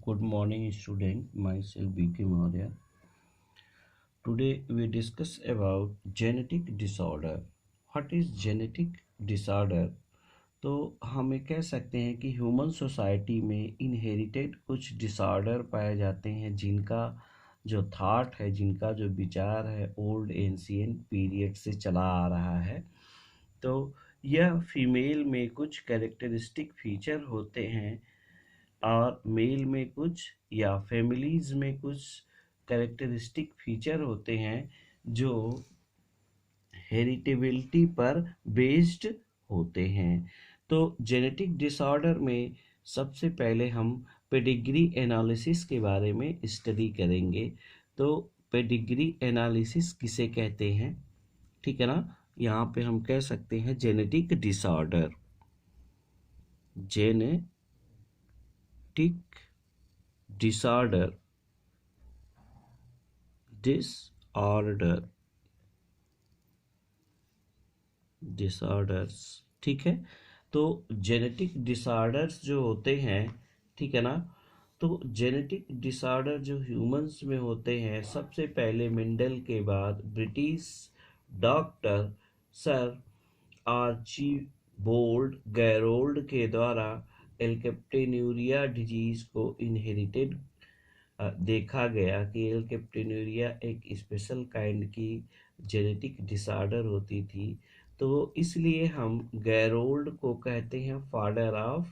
Good morning, student. Myself B.K. Maurya. Today we discuss about genetic disorder. What is genetic disorder? तो हम ये कह सकते हैं कि ह्यूमन सोसाइटी में इनहेरिटेड कुछ डिसऑर्डर पाए जाते हैं जिनका जो थॉट है, जिनका जो विचार है ओल्ड एंशिएंट पीरियड से चला आ रहा है। तो यह फीमेल में कुछ कैरेक्टरिस्टिक फीचर होते हैं और मेल में कुछ या फैमिलीज में कुछ कैरेक्टरिस्टिक फीचर होते हैं जो हेरिटेबिलिटी पर बेस्ड होते हैं। तो जेनेटिक डिसऑर्डर में सबसे पहले हम पेडिग्री एनालिसिस के बारे में स्टडी करेंगे। तो पेडिग्री एनालिसिस किसे कहते हैं, ठीक है ना। यहाँ पे हम कह सकते हैं genetic disorder, genetic disorder, disorders, ठीक है। तो जेनेटिक डिसऑर्डर्स जो होते हैं, ठीक है ना, तो जेनेटिक डिसऑर्डर जो ह्यूमंस में होते हैं, सबसे पहले मेंडल के बाद ब्रिटिश डॉक्टर सर आर्चीबोल्ड गैरोल्ड के द्वारा एल्केप्टेन्यूरिया डिजीज को इनहेरिटेड देखा गया कि एल्केप्टेन्यूरिया एक स्पेशल काइंड की जेनेटिक डिसऑर्डर होती थी। तो इसलिए हम गैरोल्ड को कहते हैं फादर ऑफ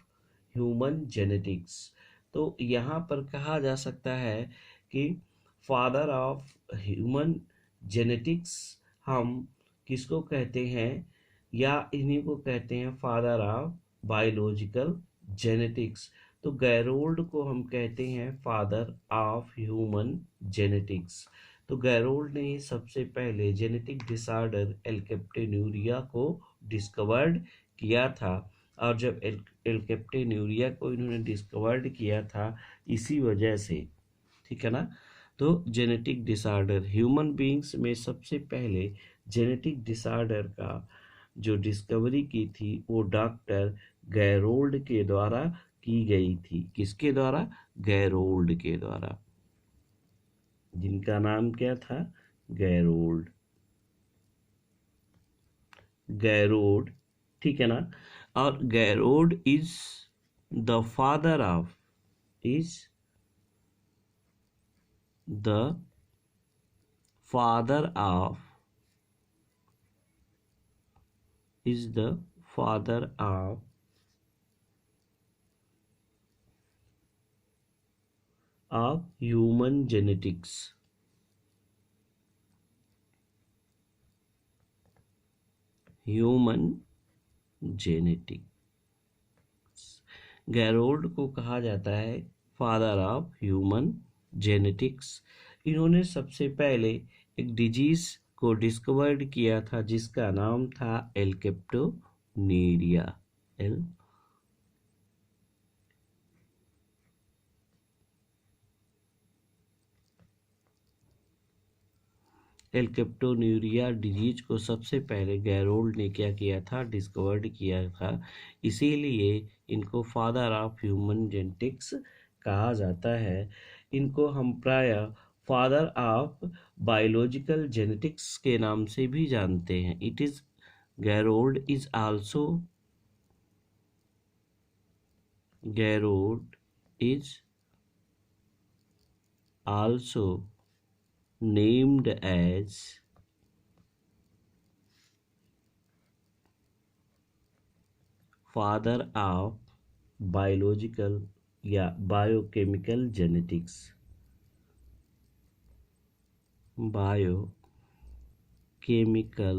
ह्यूमन जेनेटिक्स। तो यहाँ पर कहा जा सकता है कि फादर ऑफ ह्यूमन जेनेटिक्स हम किसको कहते हैं, या इन्हीं को कहते हैं फादर ऑफ बायोलॉजिकल जेनेटिक्स। तो गैरोल्ड को हम कहते हैं फादर ऑफ ह्यूमन जेनेटिक्स। तो गैरोल्ड ने ही सबसे पहले जेनेटिक डिसऑर्डर एल्केप्टेन्यूरिया को डिस्कवर्ड किया था। और जब एल्केप्टेन्यूरिया को इन्होंने डिस्कवर्ड किया था इसी वजह से, ठीक है ना। तो जेनेटिक डिसऑर्डर ह्यूमन बीइंग्स में सबसे पहले जेनेटिक डिसऑर्डर का जो डिस्कवरी की थी वो डॉक्टर गैरोल्ड के द्वारा की गई थी। किसके द्वारा? गैरोल्ड के द्वारा, जिनका नाम क्या था? गैरोल्ड, गैरोल्ड, ठीक है ना। और Garrod is the father of, is the father of, is the father of human genetics. Human genetics, Garrod को कहा जाता है फादर ऑफ ह्यूमन जेनेटिक्स। इन्होंने सबसे पहले एक डिजीज को डिस्कवर्ड किया था जिसका नाम था एल्केप्टोनीरिया। एल्केप्टोन्यूरिया डिजीज को सबसे पहले गैरोल्ड ने क्या किया था? डिस्कवर्ड किया था। इसीलिए इनको फादर ऑफ ह्यूमन जेनेटिक्स कहा जाता है। इनको हम प्रायः फादर ऑफ बायोलॉजिकल जेनेटिक्स के नाम से भी जानते हैं। It is Garrod is also, Garrod is also named as father of biological या biochemical genetics, biochemical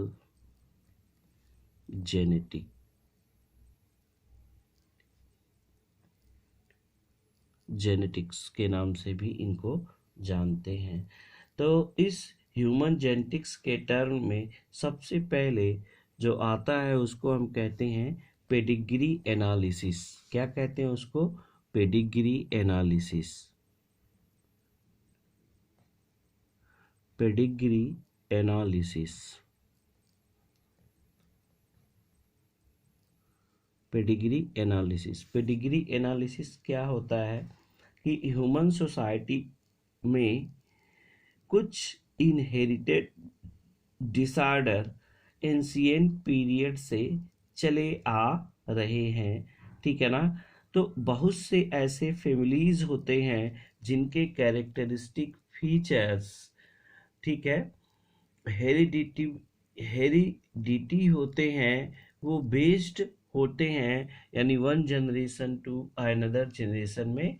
genetic, genetics के नाम से भी इनको जानते हैं। तो इस ह्यूमन जेनेटिक्स के टर्म में सबसे पहले जो आता है उसको हम कहते हैं पेडिग्री एनालिसिस। क्या कहते हैं उसको? Pedigree analysis, pedigree analysis, pedigree analysis. Pedigree analysis क्या होता है कि ह्यूमन सोसाइटी में कुछ इनहेरिटेड डिसऑर्डर एंशिएंट पीरियड से चले आ रहे हैं, ठीक है ना। तो बहुत से ऐसे फैमिलीज होते हैं जिनके कैरेक्टरिस्टिक फीचर्स, ठीक है, हेरिडिटी होते हैं, वो बेस्ड होते हैं, यानी one generation to another generation में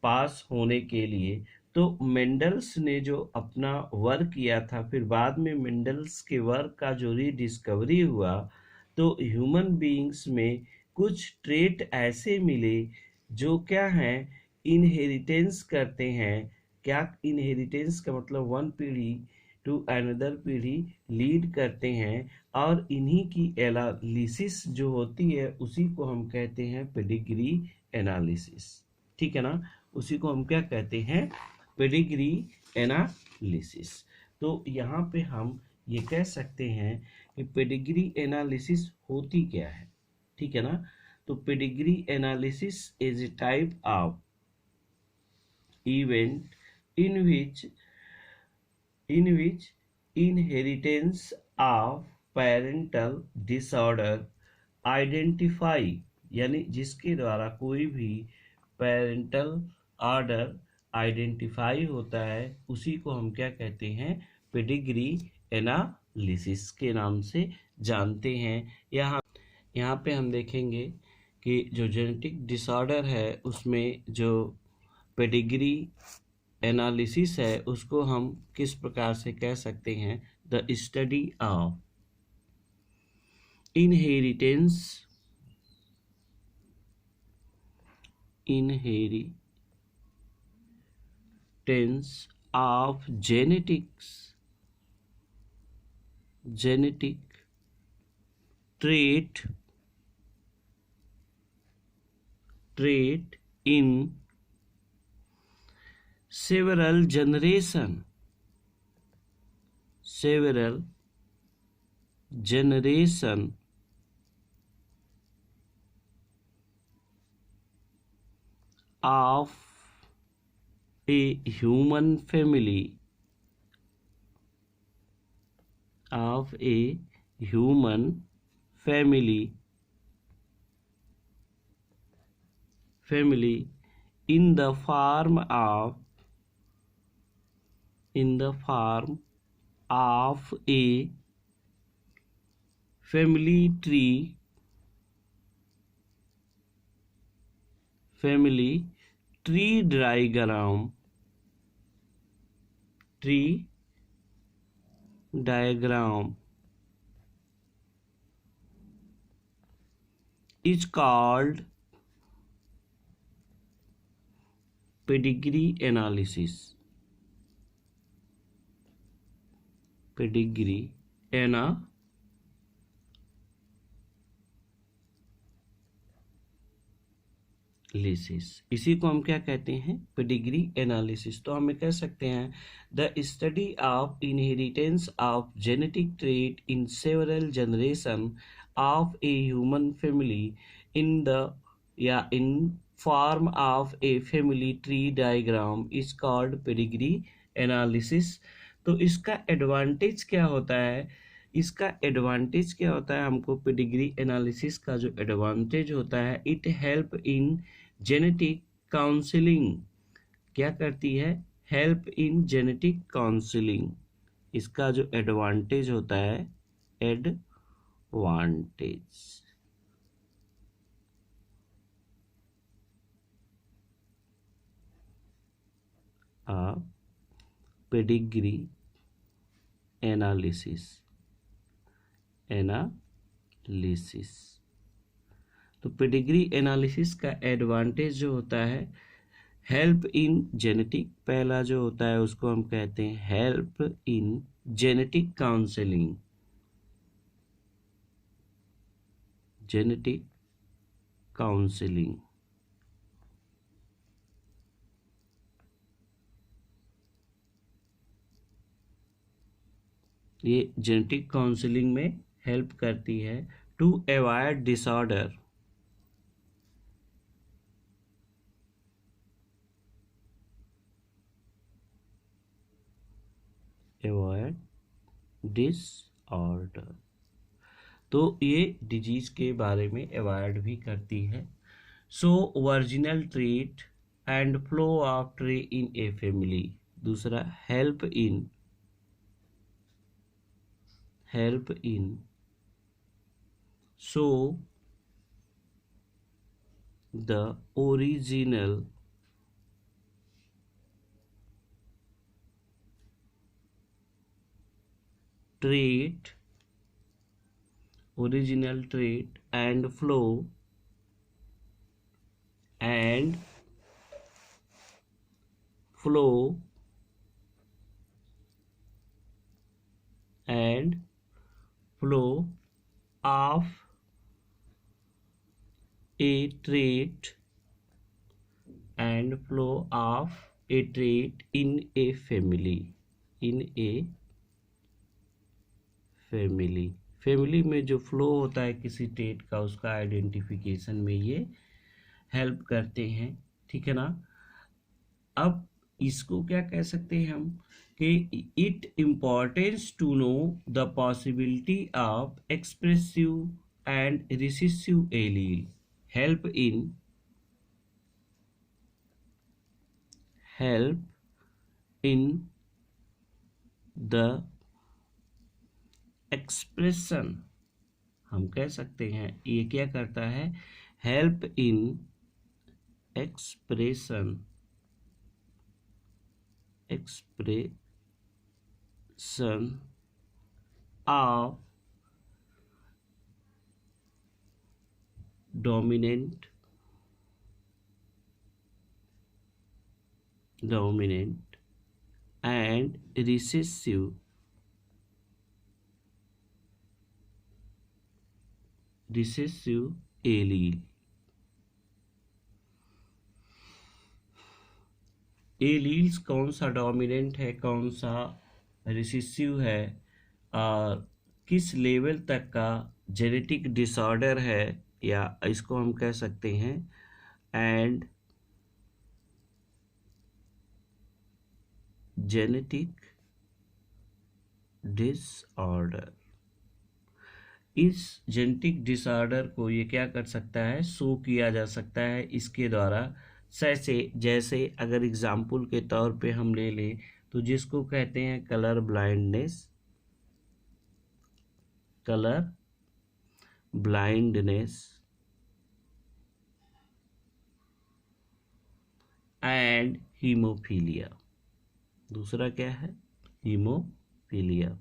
पास होने के लिए। तो मेंडल्स ने जो अपना वर्क किया था, फिर बाद में मेंडल्स के वर्क का जो रीडिस्कवरी हुआ, तो ह्यूमन बीइंग्स में कुछ ट्रेट ऐसे मिले जो क्या हैं, इनहेरिटेंस करते हैं। क्या इनहेरिटेंस का मतलब वन पीढ़ी टू अनदर पीढ़ी लीड करते हैं, और इन्हीं की एनालिसिस जो होती है उसी को हम कहते हैं पेडिग्री एनालिसिस, ठीक है ना। उसी को हम क्या कहते हैं, पेडिग्री एनालिसिस। तो यहाँ पे हम ये कह सकते हैं कि पेडिग्री एनालिसिस होती क्या है, ठीक है ना। तो pedigree analysis is a type of event in which inheritance of parental disorder identify, यानी जिसके द्वारा कोई भी पेरेंटल ऑर्डर आइडेंटिफाई होता है, उसी को हम क्या कहते हैं, पेडिग्री एनालिसिस के नाम से जानते हैं। यहाँ पे हम देखेंगे कि जो जेनेटिक डिसऑर्डर है उसमें जो पेडिग्री एनालिसिस है उसको हम किस प्रकार से कह सकते हैं, the study of inheritance of genetic trait in several generation of a human family, in the form of a family tree diagram is called pedigree analysis. Pedigree analysis, इसी को हम क्या कहते हैं, पेडिग्री एनालिसिस। तो हम कह सकते हैं the study of inheritance of genetic trait in several generation of a human family in form of a family tree diagram is called pedigree analysis। तो इसका एडवांटेज क्या होता है, हमको पेडिग्री एनालिसिस का जो एडवांटेज होता है, it help in genetic counselling. क्या करती है, हेल्प इन जेनेटिक काउंसलिंग। इसका जो एडवांटेज होता है, एडवांटेज पेडिग्री एनालिसिस तो पेडिग्री एनालिसिस का एडवांटेज जो होता है, हेल्प इन जेनेटिक, पहला जो होता है उसको हम कहते हैं हेल्प इन जेनेटिक काउंसलिंग, ये जेनेटिक काउंसलिंग में हेल्प करती है to avoid disorder avoid disorder. तो ये डिजीज के बारे में अवॉइड भी करती है। So original trait and flow of trait in a family. दूसरा help in so the original trait and flow of a trait in a family। Family में जो फ्लो होता है किसी ट्रेट का, उसका आइडेंटिफिकेशन में ये हेल्प करते हैं। ठीक है ना। अब इसको क्या कह सकते हैं हम कि it importance to know the possibility of expressive and recessive allele help in the expression. हम कह सकते हैं ये क्या करता है, help in expression of dominant and recessive allele। Alleles कौन सा डोमिनेंट है, कौन सा रिसेसिव है, और किस लेवल तक का जेनेटिक डिसऑर्डर है, या इसको हम कह सकते हैं एंड जेनेटिक डिसऑर्डर। इस जेनेटिक डिसऑर्डर को ये क्या कर सकता है, शो किया जा सकता है इसके द्वारा। जैसे अगर एग्जाम्पल के तौर पे हम ले लें तो जिसको कहते हैं कलर ब्लाइंडनेस एंड हीमोफीलिया। दूसरा क्या है, हीमोफीलिया।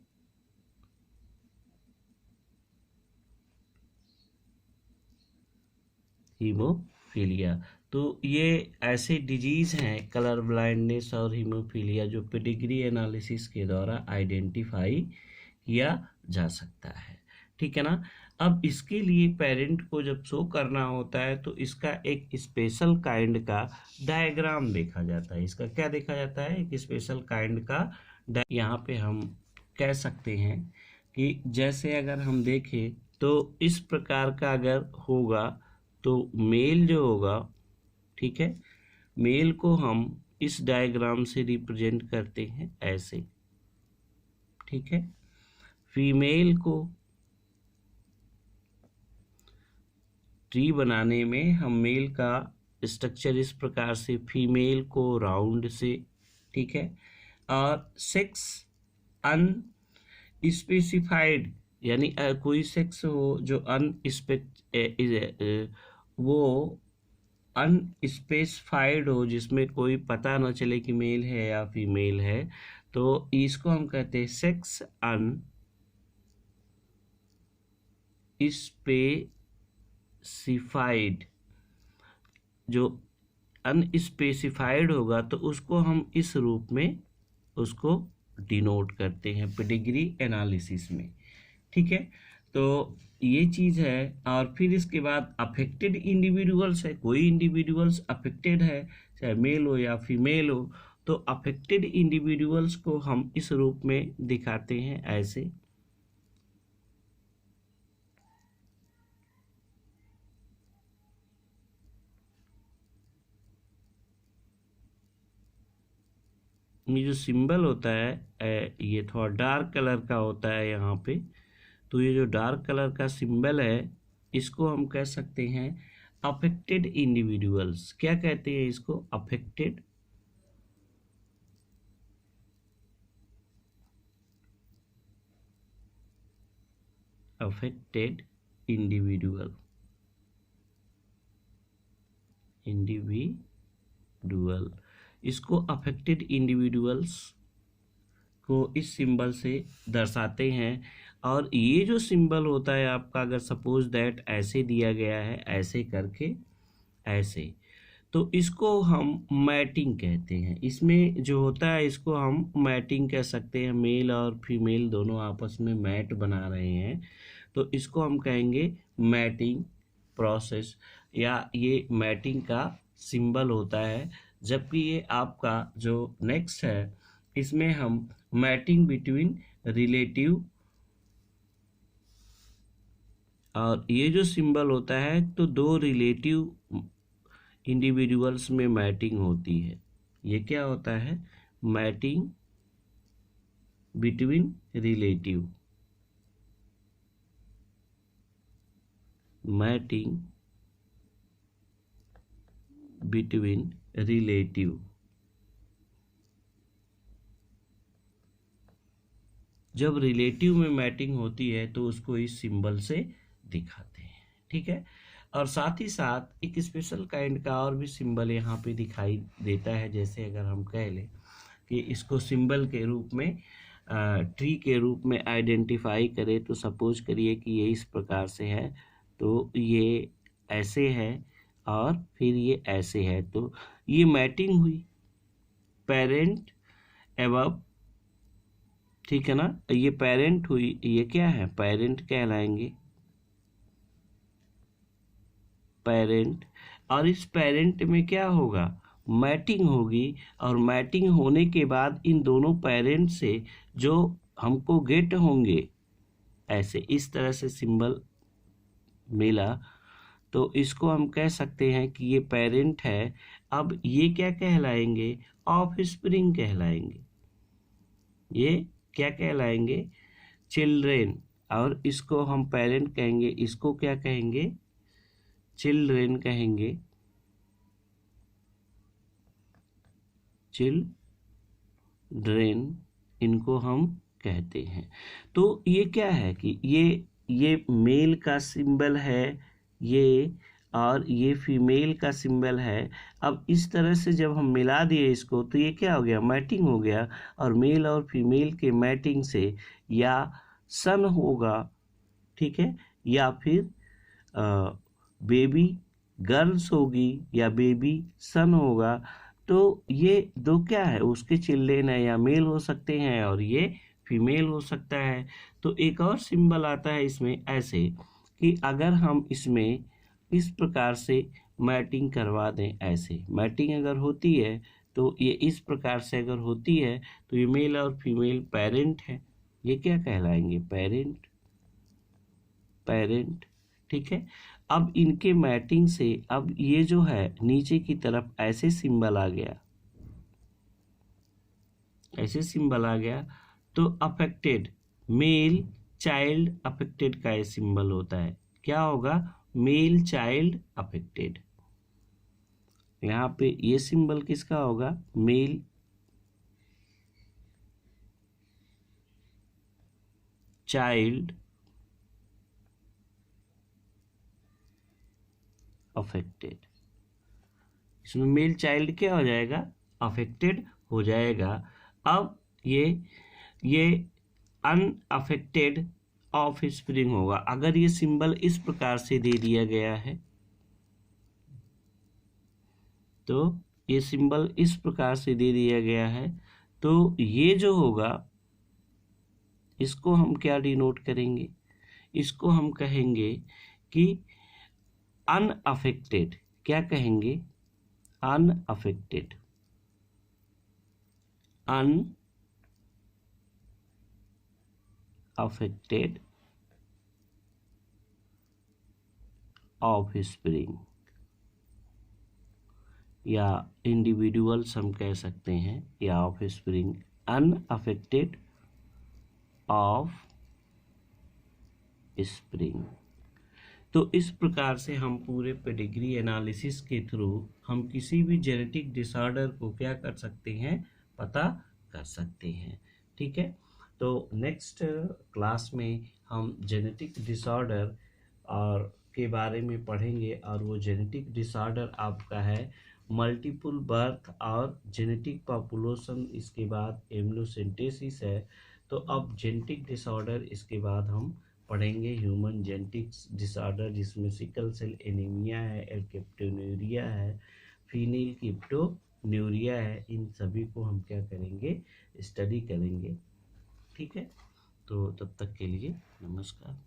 तो ये ऐसे डिजीज हैं कलर ब्लाइंडनेस और हीमोफीलिया जो पेडिग्री एनालिसिस के द्वारा आइडेंटिफाई किया जा सकता है। ठीक है ना। अब इसके लिए पेरेंट को जब शो करना होता है तो इसका एक स्पेशल काइंड का डायग्राम देखा जाता है। इसका क्या देखा जाता है, एक स्पेशल काइंड का यहाँ पे हम कह सकते हैं कि जैसे अगर हम देखें तो इस प्रकार का अगर होगा तो मेल जो होगा, ठीक है, मेल को हम इस डायग्राम से रिप्रेजेंट करते हैं ऐसे। ठीक है। फीमेल को ट्री बनाने में हम मेल का स्ट्रक्चर इस प्रकार से, फीमेल को राउंड से, ठीक है, और सेक्स अनस्पेसिफाइड यानी कोई सेक्स हो जो वो अनस्पेसिफाइड हो, जिसमें कोई पता न चले कि मेल है या फीमेल है, तो इसको हम कहते हैं सेक्स अनस्पेसिफाइड। जो अनस्पेसिफाइड होगा तो उसको हम इस रूप में उसको डिनोट करते हैं पेडिग्री एनालिसिस में। ठीक है। तो ये चीज़ है। और फिर इसके बाद अफेक्टेड इंडिविजुअल्स है, कोई इंडिविजुअल्स अफेक्टेड है चाहे मेल हो या फीमेल हो, तो अफेक्टेड इंडिविजुअल्स को हम इस रूप में दिखाते हैं ऐसे। ये जो सिंबल होता है ये थोड़ा डार्क कलर का होता है यहाँ पे। तो ये जो डार्क कलर का सिंबल है इसको हम कह सकते हैं अफेक्टेड इंडिविजुअल्स। क्या कहते हैं इसको? अफेक्टेड अफेक्टेड इंडिविजुअल इसको अफेक्टेड इंडिविजुअल्स को इस सिंबल से दर्शाते हैं। और ये जो सिंबल होता है आपका, अगर सपोज दैट ऐसे दिया गया है, ऐसे करके ऐसे, तो इसको हम मैटिंग कहते हैं। इसमें जो होता है इसको हम मैटिंग कह सकते हैं। मेल और फीमेल दोनों आपस में मैट बना रहे हैं, तो इसको हम कहेंगे मैटिंग प्रोसेस, या ये मैटिंग का सिंबल होता है। जबकि ये आपका जो नेक्स्ट है इसमें हम मैटिंग बिटवीन रिलेटिव, और ये जो सिंबल होता है तो दो रिलेटिव इंडिविजुअल्स में मैटिंग होती है। ये क्या होता है? Mating between relative, mating between relative. जब रिलेटिव में मैटिंग होती है तो उसको इस सिंबल से दिखाते हैं, ठीक है। और साथ ही साथ एक स्पेशल काइंड का और भी सिंबल यहाँ पे दिखाई देता है। जैसे अगर हम कह लें कि इसको सिंबल के रूप में, ट्री के रूप में आइडेंटिफाई करें, तो सपोज करिए कि ये इस प्रकार से है, तो ये ऐसे है और फिर ये ऐसे है, तो ये मैटिंग हुई पेरेंट एबव, ठीक है ना। ये पेरेंट हुई, ये क्या है? पेरेंट कहलाएंगे, पेरेंट। और इस पेरेंट में क्या होगा? मैटिंग होगी। और मैटिंग होने के बाद इन दोनों पेरेंट से जो हमको गेट होंगे, ऐसे इस तरह से सिंबल मिला, तो इसको हम कह सकते हैं कि ये पेरेंट है। अब ये क्या कहलाएंगे? ऑफस्प्रिंग कहलाएंगे। ये क्या कहलाएंगे? चिल्ड्रेन। और इसको हम पेरेंट कहेंगे, इसको क्या कहेंगे? चिल्ड्रेन कहेंगे, चिल्ड्रेन इनको हम कहते हैं। तो ये क्या है कि ये मेल का सिंबल है ये, और ये फीमेल का सिंबल है। अब इस तरह से जब हम मिला दिए इसको, तो ये क्या हो गया? मैटिंग हो गया। और मेल और फीमेल के मैटिंग से या सन होगा, ठीक है, या फिर बेबी गर्ल्स होगी, या बेबी सन होगा। तो ये दो क्या है? उसके चिल्ड्रेन है, या मेल हो सकते हैं और ये फीमेल हो सकता है। तो एक और सिंबल आता है इसमें ऐसे कि अगर हम इसमें इस प्रकार से मैटिंग करवा दें, ऐसे मैटिंग अगर होती है तो ये इस प्रकार से अगर होती है, तो ये मेल और फीमेल पेरेंट है। ये क्या कहलाएंगे? पेरेंट, पेरेंट, ठीक है। अब इनके मैटिंग से अब ये जो है नीचे की तरफ ऐसे सिंबल आ गया, ऐसे सिंबल आ गया, तो अफेक्टेड मेल चाइल्ड अफेक्टेड का ये सिंबल होता है। क्या होगा? Male child affected. यहाँ पे ये सिंबल किसका होगा? Male child affected. इसमें मेल चाइल्ड क्या हो जाएगा? अफेक्टेड हो जाएगा। अब ये अनअफेक्टेड ऑफ स्प्रिंग होगा। अगर ये सिंबल इस प्रकार से दे दिया गया है, तो ये सिंबल इस प्रकार से दे दिया गया है, तो ये जो होगा इसको हम क्या डिनोट करेंगे? इसको हम कहेंगे कि अनअफेक्टेड। क्या कहेंगे? Unaffected, unaffected of spring. या इंडिविजुअल्स हम कह सकते हैं, या of spring unaffected of spring. तो इस प्रकार से हम पूरे पेडिग्री एनालिसिस के थ्रू हम किसी भी जेनेटिक डिसऑर्डर को क्या कर सकते हैं, पता कर सकते हैं। ठीक है, तो नेक्स्ट क्लास में हम जेनेटिक डिसऑर्डर और के बारे में पढ़ेंगे, और वो जेनेटिक डिसऑर्डर आपका है मल्टीपल बर्थ और जेनेटिक पॉपुलेशन, इसके बाद एम्ब्रियोसेंटेसिस है। तो अब जेनेटिक डिसऑर्डर इसके बाद हम पढ़ेंगे ह्यूमन जेनेटिक्स डिसऑर्डर, जिसमें सिकल सेल एनीमिया है, एल्केप्टोन्यूरिया है, फीनिल कीटोन्यूरिया है। इन सभी को हम क्या करेंगे, स्टडी करेंगे। ठीक है, तो तब तक के लिए नमस्कार।